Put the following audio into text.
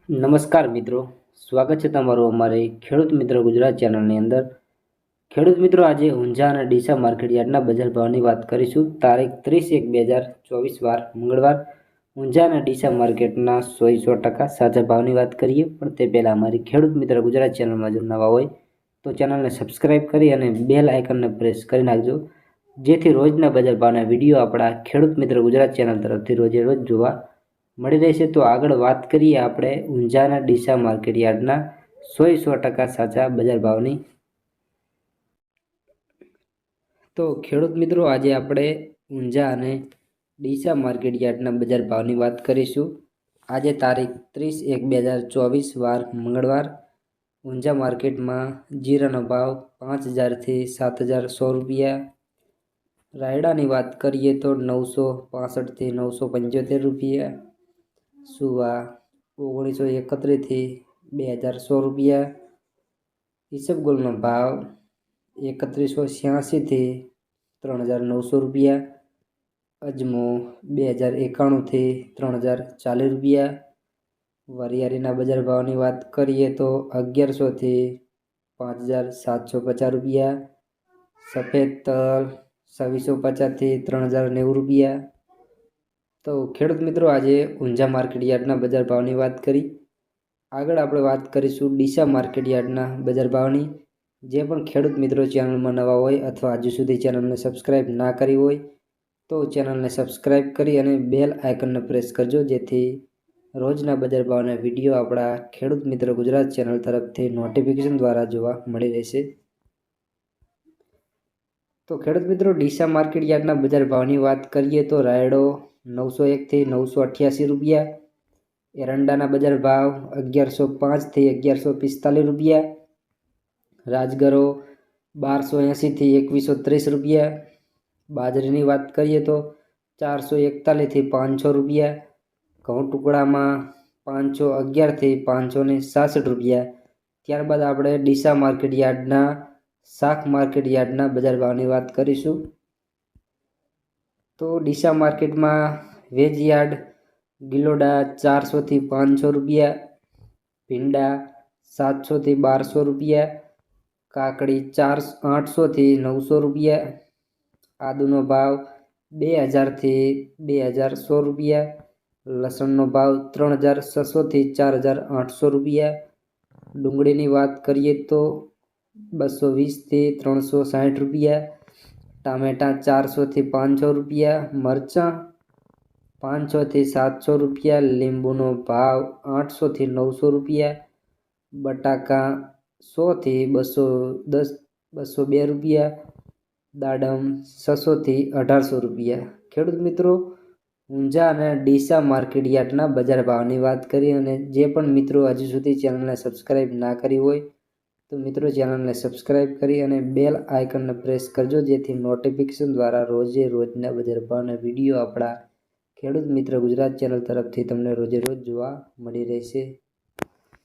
નમસ્કાર મિત્રો, સ્વાગત છે તમારું અમારી ખેડૂત મિત્ર ગુજરાત ચેનલની અંદર। ખેડૂત મિત્રો, આજે ઊંઝા અને ડીસા માર્કેટ યાર્ડના બજાર ભાવની વાત કરીશું। તારીખ 30/1/2024 વાર મંગળવાર ઊંઝા અને ડીસા માર્કેટના 100% સાચા ભાવની વાત કરીએ। પણ તે પહેલાં અમારી ખેડૂત મિત્ર ગુજરાત ચેનલમાં જો નવા હોય તો ચેનલને સબસ્ક્રાઇબ કરી અને બેલ આઇકનને પ્રેસ કરી નાખજો, જેથી રોજના બજાર ભાવના વિડીયો આપણા ખેડૂત મિત્ર ગુજરાત ચેનલ તરફથી રોજે રોજ જોવા મળી રહેશે। તો આગળ વાત કરીએ આપણે ઊંઝાના ડીસા માર્કેટ યાર્ડના 100% સાચા બજાર ભાવની। તો ખેડૂત મિત્રો, આજે આપણે ઊંઝા અને ડીસા માર્કેટ યાર્ડના બજાર ભાવની વાત કરીશું। આજે તારીખ 30/1/2024 વાર મંગળવાર ઊંઝા માર્કેટમાં જીરાનો ભાવ 5000થી 7100 રૂપિયા। રાયડાની વાત કરીએ તો 965થી 975 રૂપિયા। સુવા 1931થી 2100 રૂપિયા। ઈસબગુલનો ભાવ 3186થી 3900 રૂપિયા। અજમો 2091થી 3040 રૂપિયા। વરિયાળીના બજાર ભાવની વાત કરીએ તો 1100થી 5750 રૂપિયા। સફેદ તલ 2650થી 3090 રૂપિયા। તો ખેડૂત મિત્રો, આજે ઊંઝા માર્કેટ યાર્ડના બજાર ભાવની વાત કરી। આગળ આપણે વાત કરીશું ડીસા માર્કેટ યાર્ડના બજાર ભાવની। જે પણ ખેડૂત મિત્રો ચેનલમાં નવા હોય અથવા હજુ સુધી ચેનલને સબસ્ક્રાઇબ ના કરી હોય તો ચેનલને સબસ્ક્રાઇબ કરી અને બેલ આઇકનને પ્રેસ કરજો, જેથી રોજના બજાર ભાવના વિડીયો આપણા ખેડૂત મિત્ર ગુજરાત ચેનલ તરફથી નોટિફિકેશન દ્વારા જોવા મળી રહેશે। તો ખેડૂત મિત્રો, ડીસા માર્કેટ યાર્ડના બજાર ભાવની વાત કરીએ તો રાયડો 901થી 988 રૂપિયા। એરંડાના બજાર ભાવ 1105થી 1145 રૂપિયા। રાજગરો 1280થી 2130 રૂપિયા। બાજરીની વાત કરીએ તો 441થી 500 રૂપિયા। ઘઉં ટુકડામાં 511થી 566 રૂપિયા। ત્યારબાદ આપણે ડીસા માર્કેટ યાર્ડના શાક માર્કેટ યાર્ડના બજાર ભાવની વાત કરીશું। તો ડીસા માર્કેટમાં વેજ યાર્ડ ગિલોડા 400થી 500 રૂપિયા। ભીંડા 700થી 1200 રૂપિયા। કાકડી 800થી 900 રૂપિયા। આદુનો ભાવ 2000થી 2100 રૂપિયા। લસણનો ભાવ 3600થી 4800 રૂપિયા। ડુંગળીની વાત કરીએ તો 220થી 360 રૂપિયા। ટામેટાં 400થી 500 રૂપિયા। મરચાં 500થી 700 રૂપિયા। લીંબુનો ભાવ 800થી 900 રૂપિયા। બટાકા 100થી 202 રૂપિયા। દાડમ 600થી 1800 રૂપિયા। ખેડૂત મિત્રો, ઊંઝા અને ડીસા માર્કેટ યાર્ડના બજાર ભાવની વાત કરી। અને જે પણ મિત્રો હજુ સુધી ચેનલને સબસ્ક્રાઇબ ના કરી હોય તો મિત્રો ચેનલને સબસ્ક્રાઇબ કરી અને બેલ આઇકનને પ્રેસ કરજો, જેથી નોટિફિકેશન દ્વારા રોજે રોજના બજાર ભાવના વિડીયો આપણા ખેડૂત મિત્ર ગુજરાત ચેનલ તરફથી તમને રોજે રોજ જોવા મળી રહેશે।